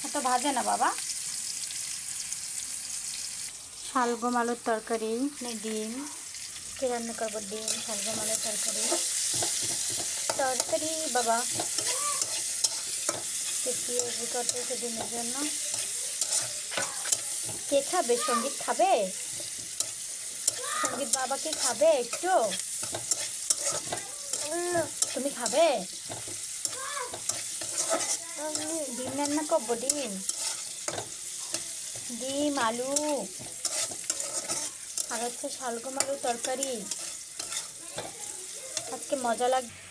এত ভাজে না বাবা। শালগম আলুর তরকারি, ডিম কে রান্না করবো, ডিম শালগম আলুর তরকারি তরকারি বাবা করতেছে ডিমের জন্য। কে খাবে? সঙ্গীত খাবে? সঙ্গীত বাবা কি খাবে একটু? তুমি খাবে? ডিম রান্না করবো, ডিম ডিম আলু আর হচ্ছে শালগম আলুর তরকারি। আজকে মজা লাগবে।